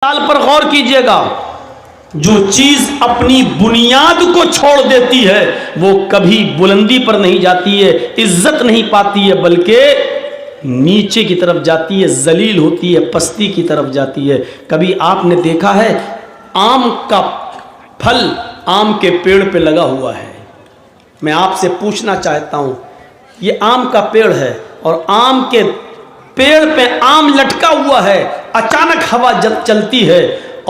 مثال پر غور کیجئے گا، جو چیز اپنی بنیاد کو چھوڑ دیتی ہے وہ کبھی بلندی پر نہیں جاتی ہے، عزت نہیں پاتی ہے، بلکہ نیچے کی طرف جاتی ہے، ذلیل ہوتی ہے، پستی کی طرف جاتی ہے۔ کبھی آپ نے دیکھا ہے آم کا پھل آم کے پیڑ پہ لگا ہوا ہے، میں آپ سے پوچھنا چاہتا ہوں، یہ آم کا پیڑ ہے اور آم کے پیڑ پہ آم لٹکا ہوا ہے، اچانک ہوا چلتی ہے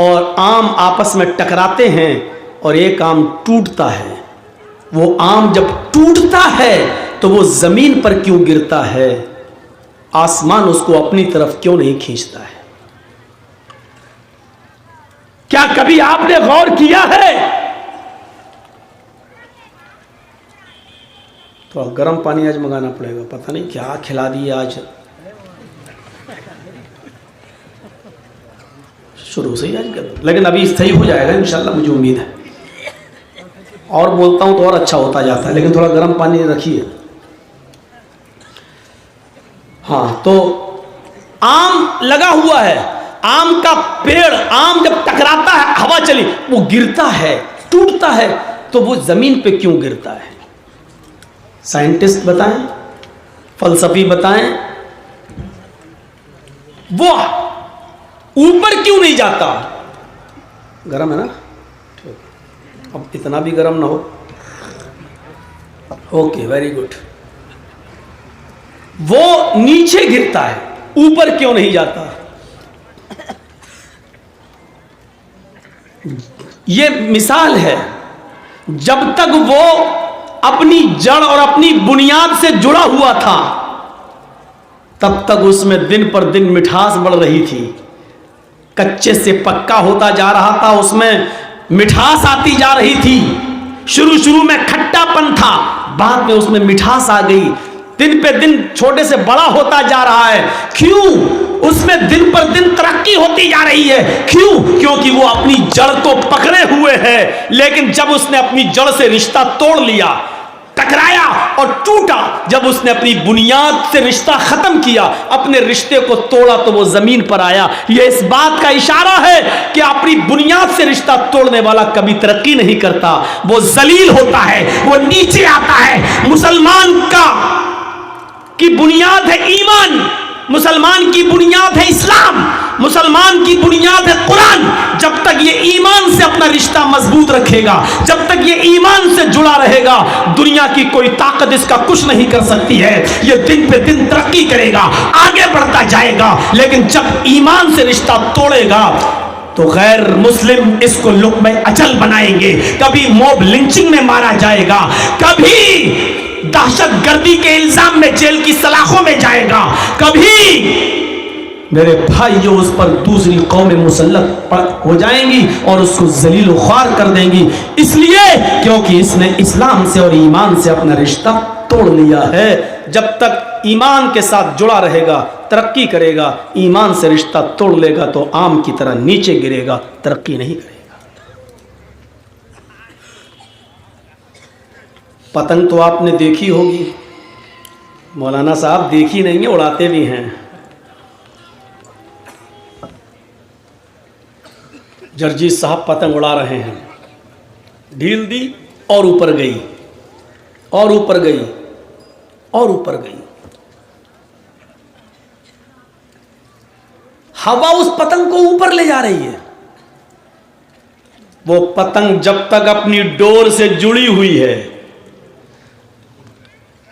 اور آم آپس میں ٹکراتے ہیں اور ایک آم ٹوٹتا ہے۔ وہ آم جب ٹوٹتا ہے تو وہ زمین پر کیوں گرتا ہے؟ آسمان اس کو اپنی طرف کیوں نہیں کھینچتا ہے؟ کیا کبھی آپ نے غور کیا ہے؟ تو گرم پانی آج منگانا پڑے گا، پتہ نہیں کیا کھلا دیے آج، شروع سے ہی آج کر، لیکن ابھی صحیح ہو جائے گا انشاءاللہ، مجھے امید ہے۔ اور بولتا ہوں تو اور اچھا ہوتا جاتا ہے، لیکن تھوڑا گرم پانی رکھیے۔ ہاں، تو آم لگا ہوا ہے، آم کا پیڑ، آم جب ٹکراتا ہے، ہوا چلی، وہ گرتا ہے، ٹوٹتا ہے، تو وہ زمین پہ کیوں گرتا ہے؟ سائنٹسٹ بتائیں، فلسفی بتائیں، وہ اوپر کیوں نہیں جاتا؟ گرم ہے نا؟ اب اتنا بھی گرم نہ ہو، اوکے، ویری گڈ۔ وہ نیچے گرتا ہے، اوپر کیوں نہیں جاتا؟ یہ مثال ہے، جب تک وہ اپنی جڑ اور اپنی بنیاد سے جڑا ہوا تھا تب تک اس میں دن پر دن مٹھاس بڑھ رہی تھی، کچے سے پکا ہوتا جا رہا تھا، اس میں مٹھاس آتی جا رہی تھی۔ شروع میں کھٹا پن تھا، بعد میں اس میں مٹھاس آ گئی، دن پہ دن چھوٹے سے بڑا ہوتا جا رہا ہے۔ کیوں؟ اس میں دن پر دن ترقی ہوتی جا رہی ہے۔ کیوں؟ کیونکہ وہ اپنی جڑ کو پکڑے ہوئے ہے، لیکن جب اس نے اپنی جڑ سے رشتہ توڑ لیا، ٹکرایا اور ٹوٹا، جب اس نے اپنی بنیاد سے رشتہ ختم کیا، اپنے رشتے کو توڑا، تو وہ زمین پر آیا۔ یہ اس بات کا اشارہ ہے کہ اپنی بنیاد سے رشتہ توڑنے والا کبھی ترقی نہیں کرتا، وہ ذلیل ہوتا ہے، وہ نیچے آتا ہے۔ مسلمان کی بنیاد ہے ایمان، مسلمان کی بنیاد ہے اسلام، مسلمان کی بنیاد ہے قرآن۔ جب تک یہ ایمان سے اپنا رشتہ مضبوط رکھے گا، جب تک یہ ایمان سے جڑا رہے گا، دنیا کی کوئی طاقت اس کا کچھ نہیں کر سکتی ہے۔ یہ دن پہ دن ترقی کرے گا، آگے بڑھتا جائے گا، لیکن جب ایمان سے رشتہ توڑے گا تو غیر مسلم اس کو لقمہ اجل بنائیں گے، کبھی موب لنچنگ میں مارا جائے گا، کبھی دہشت گردی کے الزام میں جیل کی سلاخوں میں جائے گا، کبھی میرے بھائیوں اس پر دوسری قومیں مسلط ہو جائیں گی اور اس کو ذلیل و خوار کر دیں گی، اس لیے کیونکہ اس نے اسلام سے اور ایمان سے اپنا رشتہ توڑ لیا ہے۔ جب تک ایمان کے ساتھ جڑا رہے گا ترقی کرے گا، ایمان سے رشتہ توڑ لے گا تو آم کی طرح نیچے گرے گا، ترقی نہیں کرے گا۔ پتنگ تو آپ نے دیکھی ہوگی، مولانا صاحب دیکھی نہیں ہے، اڑاتے بھی ہیں۔ جرجیت صاحب پتنگ اڑا رہے ہیں، ڈھیل دی اور اوپر گئی اور اوپر گئی اور اوپر گئی، ہوا اس پتنگ کو اوپر لے جا رہی ہے۔ وہ پتنگ جب تک اپنی ڈور سے جڑی ہوئی ہے،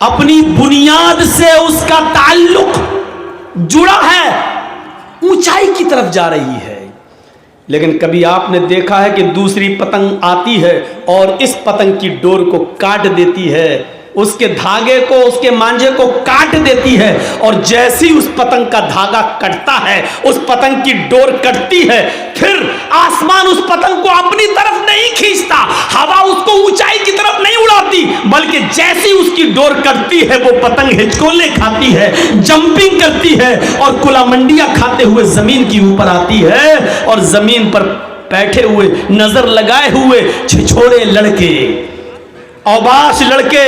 اپنی بنیاد سے اس کا تعلق جڑا ہے، اونچائی کی طرف جا رہی ہے۔ لیکن کبھی آپ نے دیکھا ہے کہ دوسری پتنگ آتی ہے اور اس پتنگ کی ڈور کو کاٹ دیتی ہے، اس کے دھاگے کو، اس کے مانجھے کو کاٹ دیتی ہے، اور جیسی اس پتنگ کا دھاگا کٹتا ہے، اس پتنگ کی ڈور کٹتی ہے، پھر آسمان اس پتنگ کو اپنی طرف نہیں کھینچتا، ہوا اس کو اونچائی کی طرف نہیں اڑاتی، بلکہ جیسی اس کی ڈور کٹتی ہے وہ پتنگ ہچکولے کھاتی ہے، جمپنگ کرتی ہے اور کلا منڈیاں کھاتے ہوئے زمین کی اوپر آتی ہے، اور زمین پر بیٹھے ہوئے نظر لگائے ہوئے چھچھوڑے لڑکے، اوباش لڑکے،